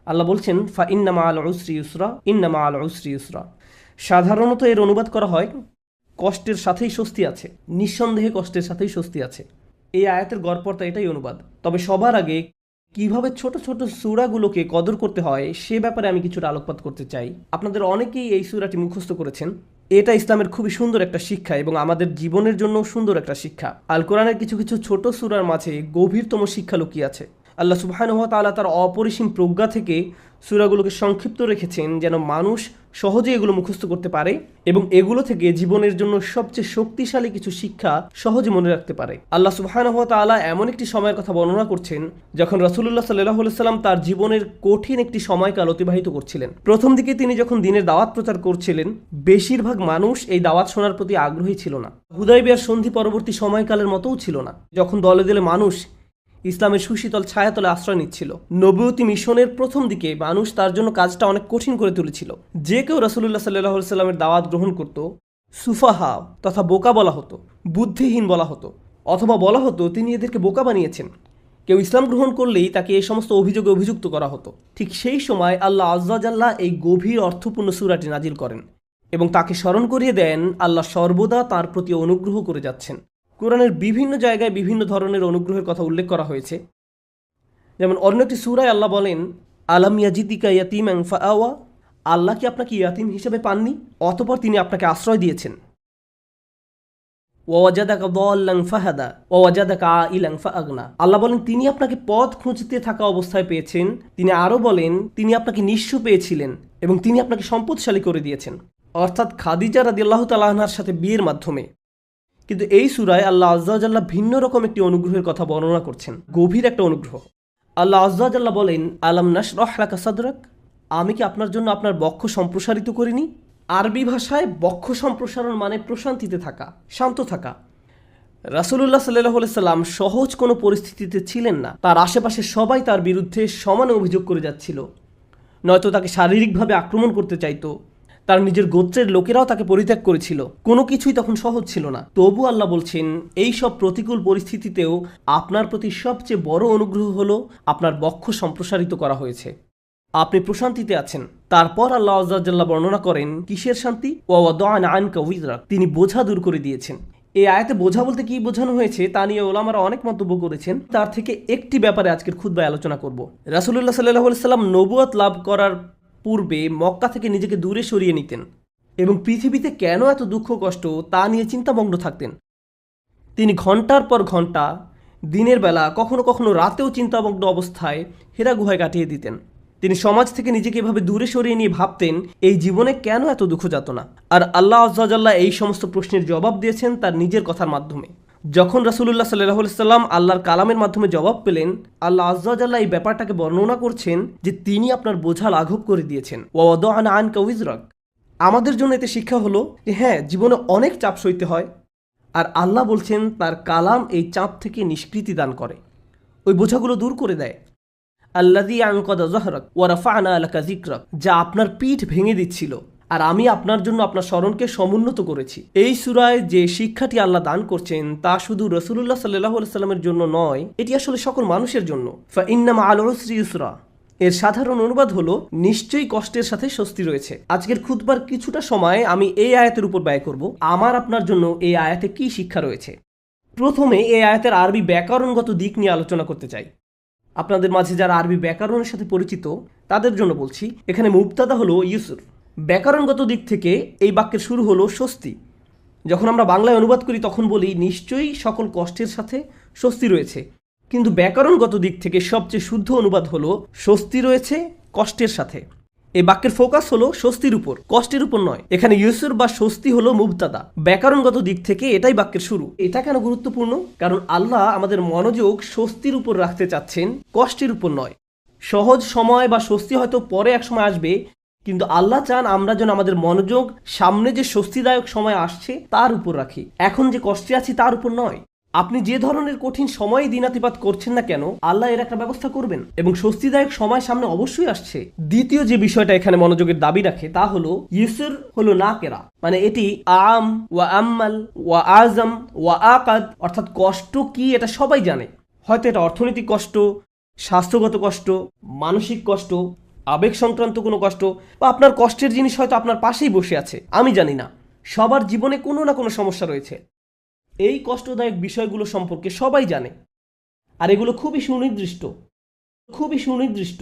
আল্লাহ বলছেন ফা ইন্না মাআল উসরি ইউসরা, ইন্না মাআল উসরি ইউসরা। সাধারণত এর অনুবাদ করা হয় কষ্টের সাথেই স্বস্তি আছে, নিঃসন্দেহে কষ্টের সাথেই স্বস্তি আছে। এই আয়াতের গড়পড়তা এটাই অনুবাদ। তবে সবার আগে কিভাবে ছোট ছোট সূরাগুলোকে কদর করতে হয় সে ব্যাপারে আমি কিছুটা আলোকপাত করতে চাই। আপনাদের অনেকেই এই সূরাটি মুখস্থ করেছেন। এটা ইসলামের খুবই সুন্দর একটা শিক্ষা এবং আমাদের জীবনের জন্য সুন্দর একটা শিক্ষা। আল কোরআনের কিছু কিছু ছোট সূরার মাঝে গভীরতম শিক্ষা লুকিয়ে আছে। আল্লাহ সুবহানাহু ওয়া তাআলা তার অপরিসীম প্রজ্ঞা থেকে সূরাগুলোকে সংক্ষিপ্ত রেখেছেন যেন মানুষ সহজে এগুলো মুখস্থ করতে পারে এবং এগুলো থেকে জীবনের জন্য সবচেয়ে শক্তিশালী কিছু শিক্ষা সহজে মনে রাখতে পারে। আল্লাহ সুবহানাহু ওয়া তাআলা এমন একটি সময়ের কথা বর্ণনা করছেন যখন রাসূলুল্লাহ সাল্লাল্লাহু আলাইহি সাল্লাম তার জীবনের কঠিন একটি সময়কাল অতিবাহিত করছিলেন। প্রথম দিকে তিনি যখন দ্বীনের দাওয়াত প্রচার করছিলেন, বেশিরভাগ মানুষ এই দাওয়াত শোনার প্রতি আগ্রহী ছিল না। হুদায়বিয়ার সন্ধি পরবর্তী সময়কালের মতোও ছিল না, যখন দলে দলে মানুষ ইসলামের সুশীতল ছায়াতলে আশ্রয় নিচ্ছিল। নবুয়তি মিশনের প্রথম দিকে মানুষ তার জন্য কাজটা অনেক কঠিন করে তুলেছিল। যে কেউ রাসূলুল্লাহ সাল্লাল্লাহু আলাইহি সাল্লামের দাওয়াত গ্রহণ করত, সুফাহা তথা বোকা বলা হতো, বুদ্ধিহীন বলা হতো, অথবা বলা হতো তিনি এদেরকে বোকা বানিয়েছেন। কেউ ইসলাম গ্রহণ করলেই তাকে এই সমস্ত অভিযোগে অভিযুক্ত করা হতো। ঠিক সেই সময় আল্লাহ আজ্জা জাল্লাহ এই গভীর অর্থপূর্ণ সূরাটি নাজিল করেন এবং তাকে স্মরণ করিয়ে দেন আল্লাহ সর্বদা তার প্রতি অনুগ্রহ করে যাচ্ছেন। কোরআনের বিভিন্ন জায়গায় বিভিন্ন ধরনের অনুগ্রহের কথা উল্লেখ করা হয়েছে। যেমন অন্য একটি সূরায় আল্লাহ বলেন, আলাম ইয়াজিদিকা ইয়াতীমান ফাআওয়া, আল্লাহ কি আপনাকে ইয়াতীম হিসেবে পাননি, অতঃপর তিনি আপনাকে আশ্রয় দিয়েছেন। ওয়াজাদাকা দাল্লান ফাহাদা ওয়াজাদাকা আইলান ফাআগনা, আল্লাহ বলেন তিনি আপনাকে পথ খুঁজতে থাকা অবস্থায় পেয়েছেন। তিনি আরও বলেন তিনি আপনাকে নিঃস্ব পেয়েছিলেন এবং তিনি আপনাকে সম্পদশালী করে দিয়েছেন, অর্থাৎ খাদিজা রাদিয়াল্লাহু তাআলা আনহার সাথে বিয়ের মাধ্যমে। কিন্তু এই সূরায় আল্লাহ আজ্জা ওয়া জাল্লা ভিন্ন রকম একটি অনুগ্রহের কথা বর্ণনা করছেন, গভীর একটা অনুগ্রহ। আল্লাহ আজ্জা ওয়া জাল্লা বলেন, আলাম নাশরাহ লাকা সাদরাক, আমি কি আপনার জন্য আপনার বক্ষ সম্প্রসারিত করিনি। আরবি ভাষায় বক্ষ সম্প্রসারণ মানে প্রশান্তিতে থাকা, শান্ত থাকা। রাসূলুল্লাহ সাল্লাল্লাহু আলাইহি সাল্লাম সহজ কোনো পরিস্থিতিতে ছিলেন না। তার আশেপাশে সবাই তার বিরুদ্ধে সমানে অভিযোগ করে যাচ্ছিল, নয়তো তাকে শারীরিকভাবে আক্রমণ করতে চাইতো। তার নিজের গোত্রের লোকেরাও তাকে পরিত্যাগ করেছিল। কোনো কিছুই তখন সহজ ছিল না। তবু আল্লাহ বলছেন এই সব প্রতিকূল পরিস্থিতিতেও আপনার প্রতি সবচেয়ে বড় অনুগ্রহ হলো আপনার বক্ষ সম্প্রসারিত করা হয়েছে, আপনি প্রশান্তিতে আছেন। তারপর আল্লাহ আজ্জা ওয়া জাল্লা বর্ণনা করেন কিসের শান্তি, ওয়া ওয়াদা'না আনকা উযরাক, তিনি বোঝা দূর করে দিয়েছেন। এই আয়াতে বোঝা বলতে কি বোঝানো হয়েছে তা নিয়ে ওলামারা অনেক মন্তব্য করেছেন। তার থেকে একটি ব্যাপারে আজকের খুতবায় আলোচনা করব। রাসূলুল্লাহ সাল্লাল্লাহু আলাইহি সাল্লাম নবুয়ত লাভ করার পূর্বে মক্কা থেকে নিজেকে দূরে সরিয়ে নিতেন এবং পৃথিবীতে কেন এত দুঃখ কষ্ট তা নিয়ে চিন্তামগ্ন থাকতেন। তিনি ঘন্টার পর ঘন্টা দিনের বেলা, কখনো কখনো রাতেও চিন্তামগ্ন অবস্থায় হেরা গুহায় কাটিয়ে দিতেন। তিনি সমাজ থেকে নিজেকে এভাবে দূরে সরিয়ে নিয়ে ভাবতেন এই জীবনে কেন এত দুঃখ যাতনা। আর আল্লাহ আজ্জা ওয়া জাল্লা এই সমস্ত প্রশ্নের জবাব দিয়েছেন তার নিজের কথার মাধ্যমে। যখন রাসূলুল্লাহ সাল্লাল্লাহু আলাইহি সাল্লাম আল্লাহর কালামের মাধ্যমে জবাব পেলেন, আল্লাহ আজ্জা ওয়া জাল্লা এই ব্যাপারটাকে বর্ণনা করছেন যে তিনি আপনার বোঝা লাঘব করে দিয়েছেন। ওয়া ওয়াদা'না আনকা উযরাক, আমাদের জন্য এতে শিক্ষা হলো যে হ্যাঁ, জীবনে অনেক চাপ সইতে হয়, আর আল্লাহ বলছেন তার কালাম এই চাপ থেকে নিষ্কৃতি দান করে, ওই বোঝাগুলো দূর করে দেয়। আল্লাযী আনকাদা যাহরাক ওয়া রাফা'না লাকা যিকরাক, যা আপনার পিঠ ভেঙে দিচ্ছিল আর আমি আপনার জন্য আপনার স্মরণকে সমুন্নত করেছি। এই সূরায় যে শিক্ষাটি আল্লাহ দান করছেন তা শুধু রাসূলুল্লাহ সাল্লাল্লাহু আলাইহি সাল্লামের জন্য নয়, এটি আসলে সকল মানুষের জন্য। ফা ইন্না মা'আল উসরি ইউসরা, এর সাধারণ অনুবাদ হলো নিশ্চয়ই কষ্টের সাথে স্বস্তি রয়েছে। আজকের খুতবার কিছুটা সময় আমি এই আয়াতের উপর ব্যয় করব। আমার আপনার জন্য এই আয়াতে কি শিক্ষা রয়েছে। প্রথমে এই আয়াতের আরবি ব্যাকরণগত দিক নিয়ে আলোচনা করতে চাই। আপনাদের মাঝে যারা আরবি ব্যাকরণের সাথে পরিচিত তাদের জন্য বলছি, এখানে মুবতাদা হলো ইউসুর। ব্যাকরণগত দিক থেকে এই বাক্যের শুরু হলো স্বস্তি। যখন আমরা বাংলায় অনুবাদ করি তখন বলি নিশ্চয়ই সকল কষ্টের সাথে স্বস্তি রয়েছে, কিন্তু ব্যাকরণগত দিক থেকে সবচেয়ে শুদ্ধ অনুবাদ হলো স্বস্তি রয়েছে কষ্টের সাথে। এই বাক্যের ফোকাস হলো স্বস্তির উপর, কষ্টের উপর নয়। এখানে ইউসুর বা স্বস্তি হলো মুবতাদা। ব্যাকরণগত দিক থেকে এটাই বাক্যের শুরু। এটা কেন গুরুত্বপূর্ণ? কারণ আল্লাহ আমাদের মনোযোগ স্বস্তির উপর রাখতে চাচ্ছেন, কষ্টের উপর নয়। সহজ সময় বা স্বস্তি হয়তো পরে এক সময় আসবে, কিন্তু আল্লাহ চান আমরা যেন আমাদের মনোযোগ সামনে যে স্বস্তিদায়ক সময় আসছে তার উপর রাখি, এখন যে কষ্টে আছি তার উপর নয়। আপনি যে ধরনের কঠিন সময় দিনাতিপাত করছেন না কেন, আল্লাহ এর একটা ব্যবস্থা করবেন এবং স্বস্তিদায়ক সময় সামনে অবশ্যই আসছে। দ্বিতীয় যে বিষয়টা এখানে মনোযোগের দাবি রাখে তা হলো ইউসুর হলো নাকেরা, মানে এটি আম ওয়া আম্মাল ওয়া আজম ওয়া আকাদ, অর্থাৎ কষ্ট কি এটা সবাই জানে। হয়তো এটা অর্থনৈতিক কষ্ট, স্বাস্থ্যগত কষ্ট, মানসিক কষ্ট, আবেগ সংক্রান্ত কোনো কষ্ট, বা আপনার কষ্টের জিনিস হয়তো আপনার পাশেই বসে আছে, আমি জানি না। সবার জীবনে কোনো না কোনো সমস্যা রয়েছে। এই কষ্টদায়ক বিষয়গুলো সম্পর্কে সবাই জানে, আর এগুলো খুবই সুনির্দিষ্ট।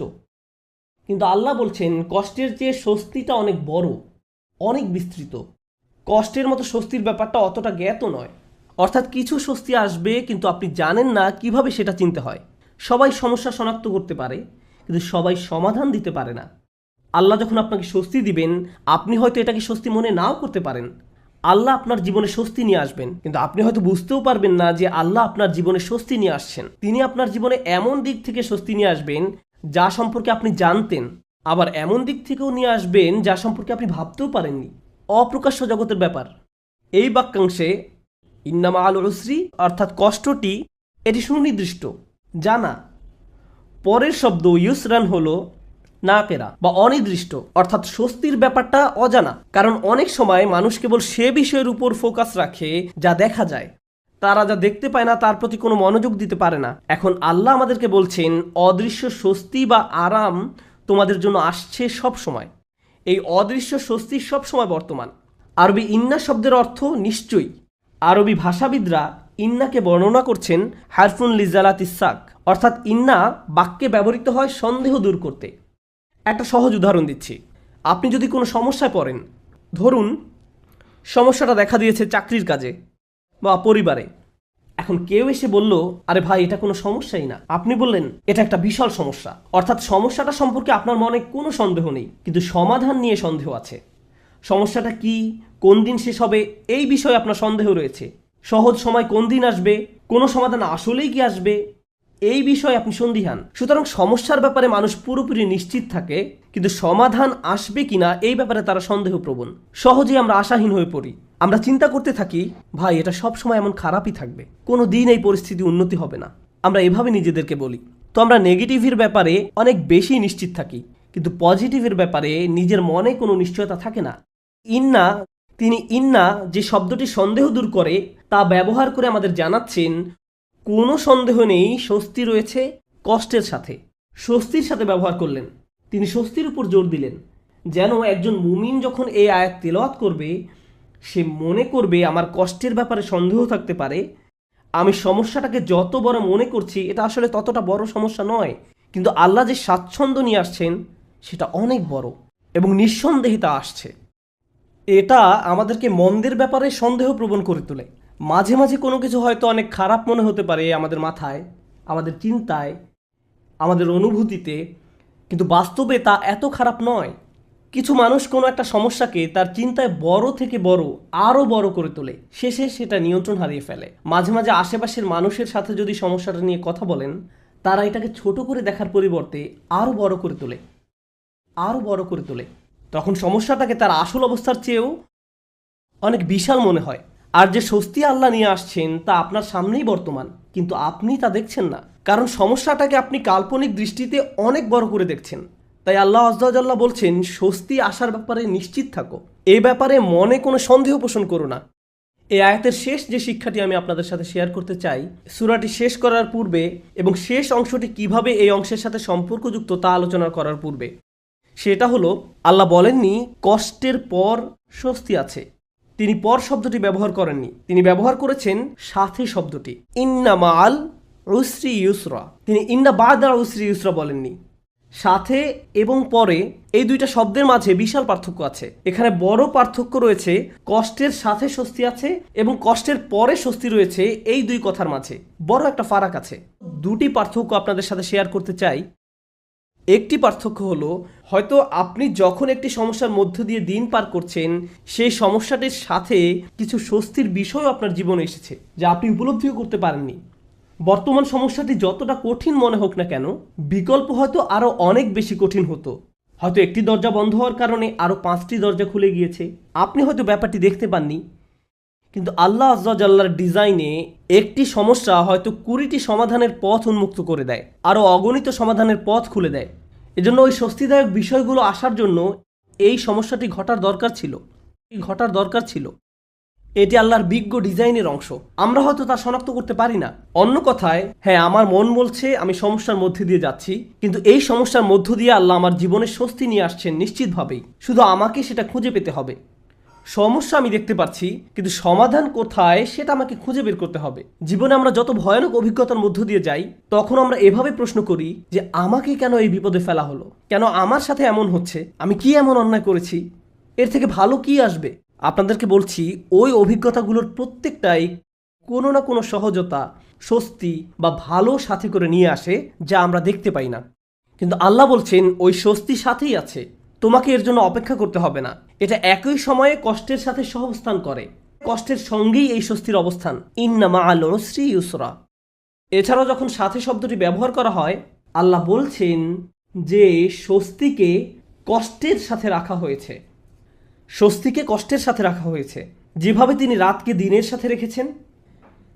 কিন্তু আল্লাহ বলছেন কষ্টের চেয়ে স্বস্তিটা অনেক বড়, অনেক বিস্তৃত। কষ্টের মতো স্বস্তির ব্যাপারটা অতটা জ্ঞাত নয়। অর্থাৎ কিছু স্বস্তি আসবে, কিন্তু আপনি জানেন না কিভাবে সেটা চিনতে হয়। সবাই সমস্যা শনাক্ত করতে পারে, কিন্তু সবাই সমাধান দিতে পারে না। আল্লাহ যখন আপনাকে স্বস্তি দিবেন, আপনি হয়তো এটাকে স্বস্তি মনে নাও করতে পারেন। আল্লাহ আপনার জীবনে স্বস্তি নিয়ে আসবেন, কিন্তু আপনি হয়তো বুঝতেও পারবেন না যে আল্লাহ আপনার জীবনে স্বস্তি নিয়ে আসছেন। তিনি আপনার জীবনে এমন দিক থেকে স্বস্তি নিয়ে আসবেন যা সম্পর্কে আপনি জানতেন, আবার এমন দিক থেকেও নিয়ে আসবেন যা সম্পর্কে আপনি ভাবতেও পারেননি। অপ্রকাশ্য জগতের ব্যাপার। এই বাক্যাংশে ইন্না মাআল উসরি অর্থাৎ কষ্টটি, এটি সুনির্দিষ্ট, জানা। পরের শব্দ ইউসরান হলো নাকেরা বা অনির্দিষ্ট, অর্থাৎ স্বস্তির ব্যাপারটা অজানা। কারণ অনেক সময় মানুষ কেবল সে বিষয়ের উপর ফোকাস রাখে যা দেখা যায়। তারা যা দেখতে পায় না তার প্রতি কোনো মনোযোগ দিতে পারে না। এখন আল্লাহ আমাদেরকে বলছেন অদৃশ্য স্বস্তি বা আরাম তোমাদের জন্য আসছে সব সময়। এই অদৃশ্য স্বস্তি সব সময় বর্তমান। আরবি ইন্না শব্দের অর্থ নিশ্চয়ই। আরবি ভাষাবিদরা ইন্নাকে বর্ণনা করছেন হারফুন লিজালাত ইসাক, অর্থাৎ ইন্না বাক্যে ব্যবহৃত হয় সন্দেহ দূর করতে। একটা সহজ উদাহরণ দিচ্ছি। আপনি যদি কোনো সমস্যায় পড়েন, ধরুন সমস্যাটা দেখা দিয়েছে চাকরির কাজে বা পরিবারে। এখন কেউ এসে বলল, আরে ভাই এটা কোনো সমস্যাই না। আপনি বললেন এটা একটা বিশাল সমস্যা। অর্থাৎ সমস্যাটা সম্পর্কে আপনার মনে কোনো সন্দেহ নেই, কিন্তু সমাধান নিয়ে সন্দেহ আছে। সমস্যাটা কি, কোন দিন শেষ হবে, এই বিষয়ে আপনার সন্দেহ রয়েছে। সহজ সময় কোন দিন আসবে, কোনো সমাধান আসলেই কি আসবে, এই বিষয়ে আপনি সন্দিহান। সুতরাং সমস্যার ব্যাপারে মানুষ পুরোপুরি নিশ্চিত থাকে, কিন্তু সমাধান আসবে কিনা এই ব্যাপারে তারা সন্দেহপ্রবণ। সহজেই আমরা আশাহীন হয়ে পড়ি। আমরা চিন্তা করতে থাকি, ভাই এটা সব সময় এমন খারাপই থাকবে, কোনো দিন এই পরিস্থিতি উন্নতি হবে না। আমরা এভাবে নিজেদেরকে বলি। তো আমরা নেগেটিভের ব্যাপারে অনেক বেশি নিশ্চিত থাকি, কিন্তু পজিটিভের ব্যাপারে নিজের মনে কোনো নিশ্চয়তা থাকে না। ইন্না যে শব্দটি সন্দেহ দূর করে তা ব্যবহার করে আমাদের জানাচ্ছেন কোনো সন্দেহ নেই, স্বস্তি রয়েছে কষ্টের সাথে। স্বস্তির সাথে ব্যবহার করলেন, তিনি স্বস্তির উপর জোর দিলেন। যেন একজন মুমিন যখন এই আয়াত তেলাওয়াত করবে, সে মনে করবে আমার কষ্টের ব্যাপারে সন্দেহ থাকতে পারে, আমি সমস্যাটাকে যত বড় মনে করছি এটা আসলে ততটা বড় সমস্যা নয়, কিন্তু আল্লাহ যে স্বাচ্ছন্দ্য নিয়ে আসছেন সেটা অনেক বড় এবং নিঃসন্দেহে তা আসছে। এটা আমাদেরকে মন্দের ব্যাপারে সন্দেহ প্রবণ করে তোলে। মাঝে মাঝে কোনো কিছু হয়তো অনেক খারাপ মনে হতে পারে আমাদের মাথায়, আমাদের চিন্তায়, আমাদের অনুভূতিতে, কিন্তু বাস্তবে তা এত খারাপ নয়। কিছু মানুষ কোনো একটা সমস্যাকে তার চিন্তায় বড় থেকে বড়, আরও বড় করে তোলে, শেষে সেটা নিয়ন্ত্রণ হারিয়ে ফেলে। মাঝে মাঝে আশেপাশের মানুষের সাথে যদি সমস্যাটা নিয়ে কথা বলেন, তারা এটাকে ছোট করে দেখার পরিবর্তে আরও বড় করে তোলে। তখন সমস্যাটাকে তার আসল অবস্থার চেয়েও অনেক বিশাল মনে হয়। আর যে স্বস্তি আল্লাহ নিয়ে আসছেন তা আপনার সামনেই বর্তমান, কিন্তু আপনি তা দেখছেন না, কারণ সমস্যাটাকে আপনি কাল্পনিক দৃষ্টিতে অনেক বড় করে দেখছেন। তাই আল্লাহ আযজা ওয়া জাল্লা বলছেন স্বস্তি আসার ব্যাপারে নিশ্চিত থাকো, এ ব্যাপারে মনে কোনো সন্দেহ পোষণ করো না। এই আয়াতের শেষ যে শিক্ষাটি আমি আপনাদের সাথে শেয়ার করতে চাই, সূরাটি শেষ করার পূর্বে এবং শেষ অংশটি কিভাবে এই অংশের সাথে সম্পর্কযুক্ত তা আলোচনা করার পূর্বে, সেটা হলো আল্লাহ বলেননি কষ্টের পর স্বস্তি আছে। তিনি পর শব্দটি ব্যবহার করেননি, তিনি ব্যবহার করেছেন সাথে শব্দটি, ইন্না মাআল উসরি ইউসরা। তিনি ইন্না বা'দাল উসরি ইউসরা বলেননি। সাথে এবং পরে এই দুইটা শব্দের মাঝে বিশাল পার্থক্য আছে। এখানে বড় পার্থক্য রয়েছে কষ্টের সাথে স্বস্তি আছে এবং কষ্টের পরে স্বস্তি রয়েছে, এই দুই কথার মাঝে বড় একটা ফারাক আছে। দুটি পার্থক্য আপনাদের সাথে শেয়ার করতে চাই। একটি পার্থক্য হলো, হয়তো আপনি যখন একটি সমস্যার মধ্য দিয়ে দিন পার করছেন, সেই সমস্যাটির সাথে কিছু স্বস্তির বিষয়ও আপনার জীবনে এসেছে যা আপনি উপলব্ধিও করতে পারেননি। বর্তমান সমস্যাটি যতটা কঠিন মনে হোক না কেন, বিকল্প হয়তো আরও অনেক বেশি কঠিন হতো। হয়তো একটি দরজা বন্ধ হওয়ার কারণে আরও 5টি দরজা খুলে গিয়েছে। আপনি হয়তো ব্যাপারটি দেখতে পাননি, কিন্তু আল্লাহ আযজা ওয়া জাল্লার ডিজাইনে একটি সমস্যা হয়তো 20টি সমাধানের পথ উন্মুক্ত করে দেয়, আরও অগণিত সমাধানের পথ খুলে দেয়। এজন্য ওই স্বস্তিদায়ক বিষয়গুলো আসার জন্য এই সমস্যাটি ঘটার দরকার ছিল। এটি আল্লাহর বিজ্ঞ ডিজাইনের অংশ। আমরা হয়তো তা শনাক্ত করতে পারি না। অন্য কথায়, হ্যাঁ, আমার মন বলছে আমি সমস্যার মধ্যে দিয়ে যাচ্ছি, কিন্তু এই সমস্যার মধ্য দিয়ে আল্লাহ আমার জীবনে স্বস্তি নিয়ে আসছেন নিশ্চিতভাবেই। শুধু আমাকে সেটা খুঁজে পেতে হবে। সমস্যা আমি দেখতে পাচ্ছি, কিন্তু সমাধান কোথায় সেটা আমাকে খুঁজে বের করতে হবে। জীবনে আমরা যত ভয়ানক অভিজ্ঞতার মধ্য দিয়ে যাই, তখন আমরা এভাবে প্রশ্ন করি যে আমাকে কেন এই বিপদে ফেলা হলো, কেন আমার সাথে এমন হচ্ছে, আমি কি এমন অন্যায় করেছি, এর থেকে ভালো কি আসবে। আপনাদেরকে বলছি, ওই অভিজ্ঞতাগুলোর প্রত্যেকটাই কোনো না কোনো সহজতা, স্বস্তি বা ভালো সাথে করে নিয়ে আসে, যা আমরা দেখতে পাই না। কিন্তু আল্লাহ বলছেন ওই স্বস্তি সাথেই আছে, তোমাকে এর জন্য অপেক্ষা করতে হবে না। এটা একই সময়ে কষ্টের সাথে সহাবস্থান করে, কষ্টের সঙ্গেই এই স্বস্তির অবস্থান। ইন্না মাআল উসরি ইউসরা। এছাড়াও যখন সাথে শব্দটি ব্যবহার করা হয়, আল্লাহ বলছেন যে স্বস্তিকে কষ্টের সাথে রাখা হয়েছে। স্বস্তিকে কষ্টের সাথে রাখা হয়েছে। যেভাবে তিনি রাতকে দিনের সাথে রেখেছেন,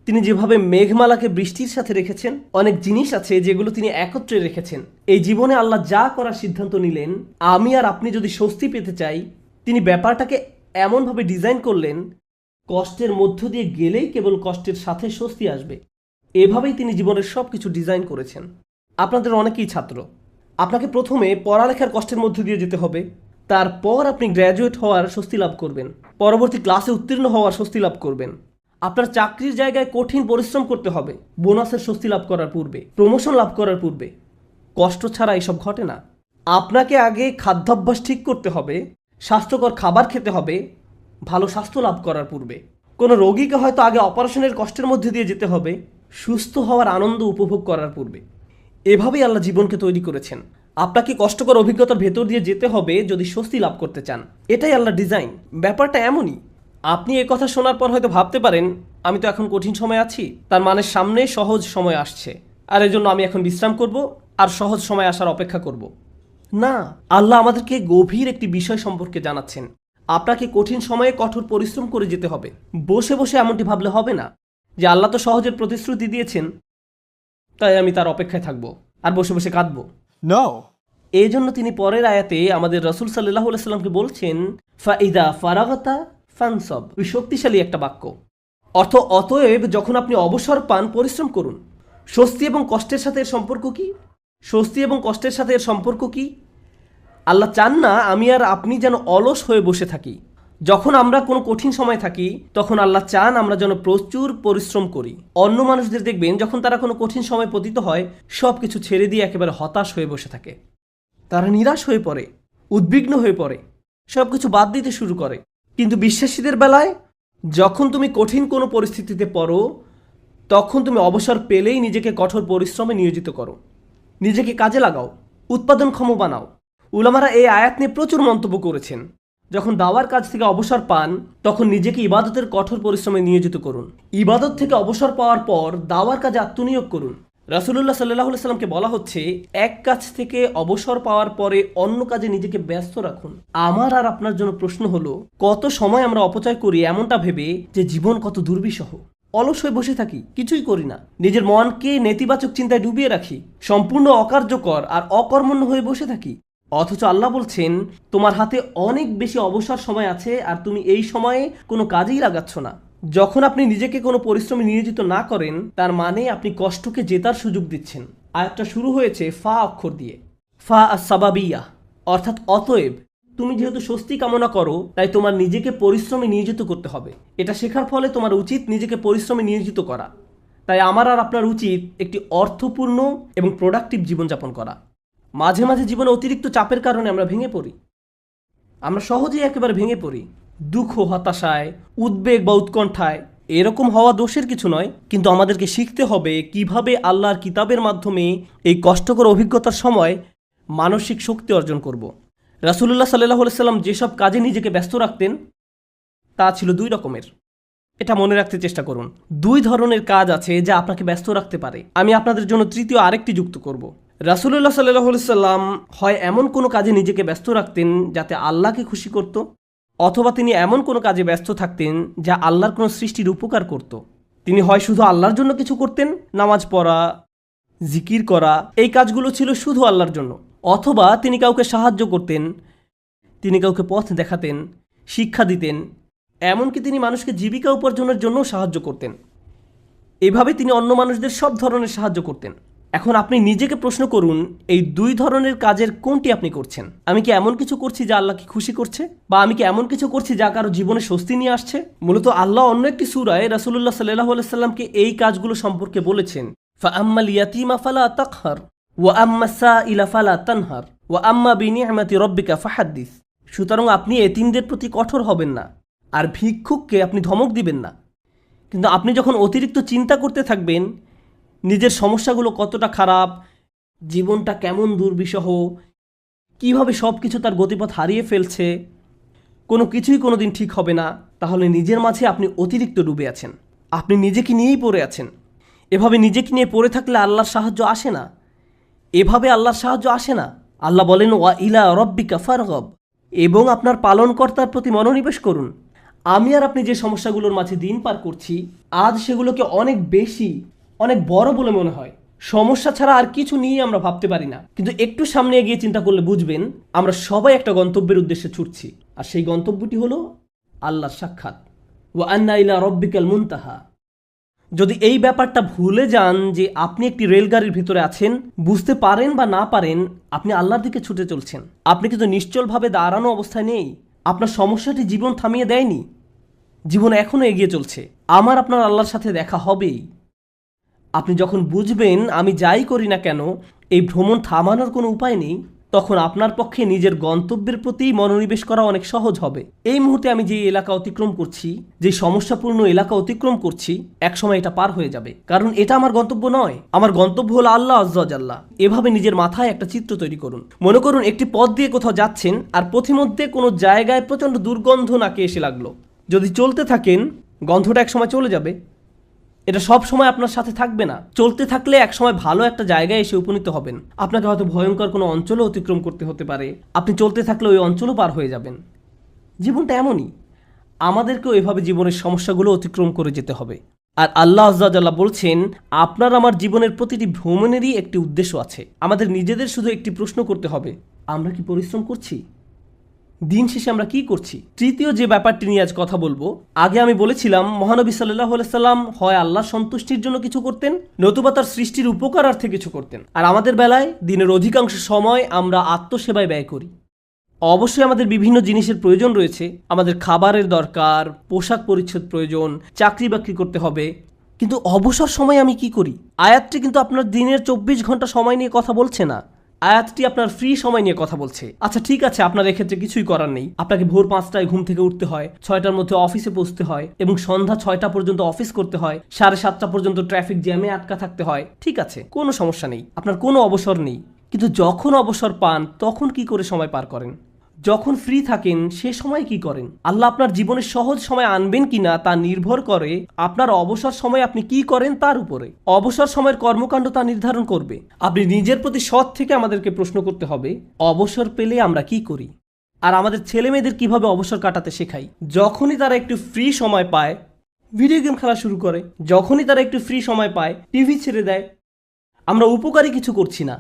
তিনি যেভাবে মেঘমালাকে বৃষ্টির সাথে রেখেছেন, অনেক জিনিস আছে যেগুলো তিনি একত্রে রেখেছেন। এই জীবনে আল্লাহ যা করার সিদ্ধান্ত নিলেন, আমি আর আপনি যদি স্বস্তি পেতে চাই, তিনি ব্যাপারটাকে এমনভাবে ডিজাইন করলেন, কষ্টের মধ্য দিয়ে গেলেই কেবল কষ্টের সাথে স্বস্তি আসবে। এভাবেই তিনি জীবনের সব কিছু ডিজাইন করেছেন। আপনাদের অনেকেই ছাত্র, আপনাকে প্রথমে পড়ালেখার কষ্টের মধ্য দিয়ে যেতে হবে, তারপর আপনি গ্র্যাজুয়েট হওয়ার স্বস্তি লাভ করবেন, পরবর্তী ক্লাসে উত্তীর্ণ হওয়ার স্বস্তি লাভ করবেন। আপনার চাকরির জায়গায় কঠিন পরিশ্রম করতে হবে বোনাসের স্বস্তি লাভ করার পূর্বে, প্রমোশন লাভ করার পূর্বে। কষ্ট ছাড়া এসব ঘটে না। আপনাকে আগে খাদ্যাভ্যাস ঠিক করতে হবে, স্বাস্থ্যকর খাবার খেতে হবে ভালো স্বাস্থ্য লাভ করার পূর্বে। কোনো রোগীকে হয়তো আগে অপারেশনের কষ্টের মধ্যে দিয়ে যেতে হবে সুস্থ হওয়ার আনন্দ উপভোগ করার পূর্বে। এভাবেই আল্লাহ জীবনকে তৈরি করেছেন। আপনাকে কষ্টকর অভিজ্ঞতার ভেতর দিয়ে যেতে হবে যদি স্বস্তি লাভ করতে চান। এটাই আল্লাহ ডিজাইন। ব্যাপারটা এমনই। আপনি এই কথা শোনার পর হয়তো ভাবতে পারেন, আমি তো এখন কঠিন সময় আছি, তার মানে সামনে সহজ সময় আসছে, আর এজন্য আমি এখন বিশ্রাম করব আর সহজ সময় আসার অপেক্ষা করব। না, আল্লাহ আমাদেরকে গভীর একটি বিষয় সম্পর্কে জানাচ্ছেন। আপনাকে কঠিন সময়ে কঠোর পরিশ্রম করে যেতে হবে। বসে বসে এমনটি ভাবলে হবে না যে আল্লাহ তো সহজের প্রতিশ্রুতি দিয়েছেন, তাই আমি তার অপেক্ষায় থাকবো আর বসে বসে কাঁদবো। No. এই জন্য তিনি পরের আয়াতে আমাদের রাসূল সাল্লাল্লাহু আলাইহি সাল্লামকে বলছেন, ফাইদা ফারাগাতা ফানসব। শক্তিশালী একটা বাক্য। অর্থ, অতএব যখন আপনি অবসর পান পরিশ্রম করুন। স্বস্তি এবং কষ্টের সাথে এর সম্পর্ক কি? স্বস্তি এবং কষ্টের সাথে এর সম্পর্ক কি? আল্লাহ চান না আমি আর আপনি যেন অলস হয়ে বসে থাকি। যখন আমরা কোনো কঠিন সময় থাকি, তখন আল্লাহ চান আমরা যেন প্রচুর পরিশ্রম করি। অন্য মানুষদের দেখবেন যখন তারা কোনো কঠিন সময় পতিত হয়, সব কিছু ছেড়ে দিয়ে একেবারে হতাশ হয়ে বসে থাকে। তারা নিরাশ হয়ে পড়ে, উদ্বিগ্ন হয়ে পড়ে, সব কিছু বাদ দিতে শুরু করে। কিন্তু বিশ্বাসীদের বেলায় যখন তুমি কঠিন কোনো পরিস্থিতিতে পড়ো, তখন তুমি অবসর পেলেই নিজেকে কঠোর পরিশ্রমে নিয়োজিত করো, নিজেকে কাজে লাগাও, উৎপাদনক্ষম বানাও। উলামারা এই আয়াত নিয়ে প্রচুর মন্তব্য করেছেন। যখন দাওয়ার কাজ থেকে অবসর পান, তখন নিজেকে ইবাদতের কঠোর পরিশ্রমে নিয়োজিত করুন। ইবাদত থেকে অবসর পাওয়ার পর দাওয়ার কাজে আত্মনিয়োগ করুন। রাসূলুল্লাহ সাল্লাল্লাহু আলাইহি সাল্লামকে বলা হচ্ছে, এক কাজ থেকে অবসর পাওয়ার পরে অন্য কাজে নিজেকে ব্যস্ত রাখুন। আমার আর আপনার জন্য প্রশ্ন হলো, কত সময় আমরা অপচয় করি এমনটা ভেবে যে জীবন কত দুর্বিষহ। অলস হয়ে বসে থাকি, কিছুই করি না, নিজের মনকে নেতিবাচক চিন্তায় ডুবিয়ে রাখি, সম্পূর্ণ অকার্যকর আর অকর্মণ্য হয়ে বসে থাকি। অথচ আল্লাহ বলছেন, তোমার হাতে অনেক বেশি অবসর সময় আছে আর তুমি এই সময়ে কোনো কাজেই লাগাচ্ছ না। যখন আপনি নিজেকে কোনো পরিশ্রমে নিয়োজিত না করেন, তার মানে আপনি কষ্টকে জেতার সুযোগ দিচ্ছেন। আয়াতটা শুরু হয়েছে ফা অক্ষর দিয়ে, ফা আস-সাবাবিয়া, অর্থাৎ অতএব। তুমি যেহেতু স্বস্তি কামনা করো, তাই তোমার নিজেকে পরিশ্রমে নিয়োজিত করতে হবে। এটা শেখার ফলে তোমার উচিত নিজেকে পরিশ্রমে নিয়োজিত করা। তাই আমার আর আপনার উচিত একটি অর্থপূর্ণ এবং প্রোডাক্টিভ জীবনযাপন করা। মাঝে মাঝে জীবনে অতিরিক্ত চাপের কারণে আমরা ভেঙে পড়ি। আমরা সহজেই একেবারে ভেঙে পড়ি, দুঃখ, হতাশায়, উদ্বেগ বা উৎকণ্ঠায়। এরকম হওয়া দোষের কিছু নয়, কিন্তু আমাদেরকে শিখতে হবে কিভাবে আল্লাহর কিতাবের মাধ্যমে এই কষ্টকর অভিজ্ঞতার সময় মানসিক শক্তি অর্জন করব। রাসূলুল্লাহ সাল্লাল্লাহু আলাইহি সাল্লাম যেসব কাজে নিজেকে ব্যস্ত রাখতেন, তা ছিল দুই রকমের। এটা মনে রাখতে চেষ্টা করুন। দুই ধরনের কাজ আছে যা আপনাকে ব্যস্ত রাখতে পারে। আমি আপনাদের জন্য তৃতীয় আরেকটি যুক্ত করব। রাসূলুল্লাহ সাল্লাল্লাহু আলাইহি সাল্লাম হয় এমন কোনো কাজে নিজেকে ব্যস্ত রাখতেন যাতে আল্লাহকে খুশি করত, অথবা তিনি এমন কোনো কাজে ব্যস্ত থাকতেন যা আল্লাহর কোনো সৃষ্টির উপকার করত। তিনি হয় শুধু আল্লাহর জন্য কিছু করতেন, নামাজ পড়া, জিকির করা, এই কাজগুলো ছিল শুধু আল্লাহর জন্য, অথবা তিনি কাউকে সাহায্য করতেন, তিনি কাউকে পথ দেখাতেন, শিক্ষা দিতেন, এমনকি তিনি মানুষকে জীবিকা উপার্জনের জন্য সাহায্য করতেন। এভাবে তিনি অন্য মানুষদের সব ধরনের সাহায্য করতেন। এখন আপনি নিজেকে প্রশ্ন করুন, এই দুই ধরনের কাজের কোনটি আপনি করছেন? আমি কি এমন কিছু করছি যা আল্লাহকে খুশি করছে, বা আমি কি এমন কিছু করছি যা কারো জীবনে স্বস্তি নিয়ে আসছে? মূলত আল্লাহ অন্য একটি সূরায় রাসূলুল্লাহ সাল্লাল্লাহু আলাইহি সাল্লামকে এই কাজগুলো সম্পর্কে বলেছেন, ফাআম্মাল ইয়াতীমা ফালা তাকহার ওয়া আম্মাস সাইলা ফালা তানহার ওয়া আম্মা বিনিআমাতি রাব্বিকা ফাহাদ্দিস। সুতরাং আপনি এতিমদের প্রতি কঠোর হবেন না, আর ভিক্ষুককে আপনি ধমক দিবেন না। কিন্তু আপনি যখন অতিরিক্ত চিন্তা করতে থাকবেন নিজের সমস্যাগুলো কতটা খারাপ, জীবনটা কেমন দুর্বিষহ, কিভাবে সব কিছু তার গতিপথ হারিয়ে ফেলছে, কোনো কিছুই কোনো দিন ঠিক হবে না, তাহলে নিজের মাঝে আপনি অতিরিক্ত ডুবে আছেন। আপনি নিজেকে নিয়েই পড়ে আছেন। এভাবে নিজেকে নিয়ে পড়ে থাকলে আল্লাহর সাহায্য আসে না। এভাবে আল্লাহর সাহায্য আসে না। আল্লাহ বলেন, ওয়া ইলা রব্বিকা ফারগব, এবং আপনার পালনকর্তার প্রতি মনোনিবেশ করুন। আমি আর আপনি যে সমস্যাগুলোর মাঝে দিন পার করছি, আজ সেগুলোকে অনেক বেশি, অনেক বড় বলে মনে হয়। সমস্যা ছাড়া আর কিছু নিয়ে আমরা ভাবতে পারি না। কিন্তু একটু সামনে এগিয়ে চিন্তা করলে বুঝবেন আমরা সবাই একটা গন্তব্যের উদ্দেশ্যে ছুটছি, আর সেই গন্তব্যটি হলো আল্লাহর সাক্ষাৎ। ওয়া আন্না ইলা রব্বিকাল মুনতাহা। যদি এই ব্যাপারটা ভুলে যান যে আপনি একটি রেলগাড়ির ভিতরে আছেন, বুঝতে পারেন বা না পারেন আপনি আল্লাহর দিকে ছুটে চলছেন। আপনি কিন্তু নিশ্চলভাবে দাঁড়ানো অবস্থায় নেই। আপনার সমস্যাটি জীবন থামিয়ে দেয়নি, জীবন এখনো এগিয়ে চলছে। আমার আপনার আল্লাহর সাথে দেখা হবেই। আপনি যখন বুঝবেন আমি যাই করি না কেন এই ভ্রমণ থামানোর কোনো উপায় নেই, তখন আপনার পক্ষে নিজের গন্তব্যের প্রতি মনোনিবেশ করা অনেক সহজ হবে। এই মুহূর্তে আমি যে এলাকা অতিক্রম করছি, যে সমস্যাপূর্ণ এলাকা অতিক্রম করছি, একসময় এটা পার হয়ে যাবে, কারণ এটা আমার গন্তব্য নয়। আমার গন্তব্য হলো আল্লাহ আজ্জা ওয়া জাল্লা। এভাবে নিজের মাথায় একটা চিত্র তৈরি করুন। মনে করুন একটি পথ দিয়ে কোথাও যাচ্ছেন, আর পথিমধ্যে কোনো জায়গায় প্রচণ্ড দুর্গন্ধ নাকে এসে লাগলো। যদি চলতে থাকেন গন্ধটা একসময় চলে যাবে। এটা সব সময় আপনার সাথে থাকবে না। চলতে থাকলে একসময় ভালো একটা জায়গায় এসে উপনীত হবেন। আপনাকে হয়তো ভয়ঙ্কর কোনো অঞ্চলও অতিক্রম করতে হতে পারে। আপনি চলতে থাকলে ওই অঞ্চলও পার হয়ে যাবেন। জীবনটা এমনই, আমাদেরকেও এভাবে জীবনের সমস্যাগুলো অতিক্রম করে যেতে হবে। আর আল্লাহ আজ্জা ওয়া জাল্লা বলছেন, আপনার আমার জীবনের প্রতিটি ভ্রমণেরই একটি উদ্দেশ্য আছে। আমাদের নিজেদের শুধু একটি প্রশ্ন করতে হবে, আমরা কি পরিশ্রম করছি? দিন শেষে আমরা কি করছি? তৃতীয় যে ব্যাপারটি নিয়ে আজ কথা বলবো, আগে আমি বলেছিলাম মহানবী সাল্লাল্লাহু আলাইহি সাল্লাম হয় আল্লাহর সন্তুষ্টির জন্য কিছু করতেন, নতুবা তার সৃষ্টির উপকারার্থে কিছু করতেন। আর আমাদের বেলায় দিনের অধিকাংশ সময় আমরা আত্মসেবায় ব্যয় করি। অবশ্যই আমাদের বিভিন্ন জিনিসের প্রয়োজন রয়েছে। আমাদের খাবারের দরকার, পোশাক পরিচ্ছদ প্রয়োজন, চাকরি বাকরি করতে হবে। কিন্তু অবসর সময় আমি কি করি? আয়াতটি কিন্তু আপনার দিনের 24 ঘন্টা সময় নিয়ে কথা বলছে না। আয়াতটি আপনার ফ্রি সময় নিয়ে কথা বলছে। আচ্ছা ঠিক আছে, আপনার এক্ষেত্রে কিছুই করার নেই। আপনাকে ভোর 5টায় ঘুম থেকে উঠতে হয়, 6টার মধ্যে অফিসে পৌঁছতে হয়, এবং সন্ধ্যা 6টা পর্যন্ত অফিস করতে হয়, 7:30 পর্যন্ত ট্রাফিক জ্যামে আটকা থাকতে হয়। ঠিক আছে, কোনো সমস্যা নেই, আপনার কোনো অবসর নেই। কিন্তু যখন অবসর পান তখন কি করে সময় পার করেন? যখন ফ্রি থাকেন সে সময় কি করেন? আল্লাহ আপনার জীবনে সহজ সময় আনবেন কিনা তা নির্ভর করে আপনার অবসর সময় আপনি কি করেন তার উপরে। অবসর সময়ের কর্মকাণ্ড তা নির্ধারণ করবে। আপনি নিজের প্রতি সৎ থেকে আমাদেরকে প্রশ্ন করতে হবে, অবসর পেলে আমরা কি করি? আর আমাদের ছেলে মেয়েদের কিভাবে অবসর কাটাতে শেখাই? যখনই তারা একটু ফ্রি সময় পায় ভিডিও গেম খেলা শুরু করে, যখনই তারা একটু ফ্রি সময় পায় টিভি ছেড়ে দেয়। আমরা উপকারী কিছু করছি না,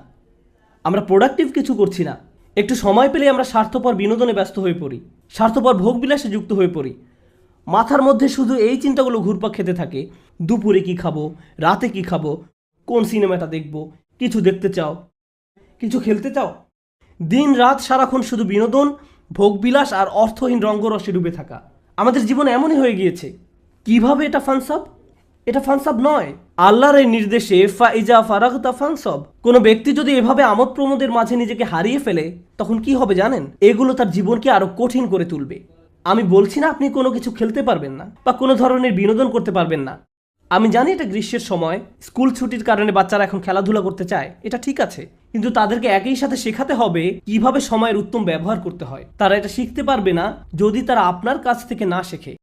আমরা প্রোডাক্টিভ কিছু করছি না। একটু সময় পেলে আমরা স্বার্থপর বিনোদনে ব্যস্ত হয়ে পড়ি, স্বার্থপর ভোগবিলাসে যুক্ত হয়ে পড়ি। মাথার মধ্যে শুধু এই চিন্তাগুলো ঘুরপাক খেতে থাকে, দুপুরে কি খাবো, রাতে কি খাবো, কোন সিনেমাটা দেখবো, কিছু দেখতে চাও, কিছু খেলতে চাও। দিন রাত সারাক্ষণ শুধু বিনোদন, ভোগবিলাস আর অর্থহীন রঙ্গরসে ডুবে থাকা। আমাদের জীবন এমনই হয়ে গিয়েছে। কিভাবে এটা ফানসাব? এটা ফানসাব নয়। আল্লাহর এই নির্দেশে ফাইজা ফারাগতা ফানসাব। কোনো ব্যক্তি যদি এভাবে আমোদ প্রমোদের মাঝে নিজেকে হারিয়ে ফেলে তখন কি হবে জানেন? এগুলো তার জীবনকে আরো কঠিন করে তুলবে। আমি বলছি না আপনি কোনো কিছু খেলতে পারবেন না বা কোনো ধরনের বিনোদন করতে পারবেন না। আমি জানি এটা গ্রীষ্মের সময়, স্কুল ছুটির কারণে বাচ্চারা এখন খেলাধুলা করতে চায়, এটা ঠিক আছে। কিন্তু তাদেরকে একই সাথে শেখাতে হবে কিভাবে সময়ের উত্তম ব্যবহার করতে হয়। তারা এটা শিখতে পারবে না যদি তারা আপনার কাছ থেকে না শেখে।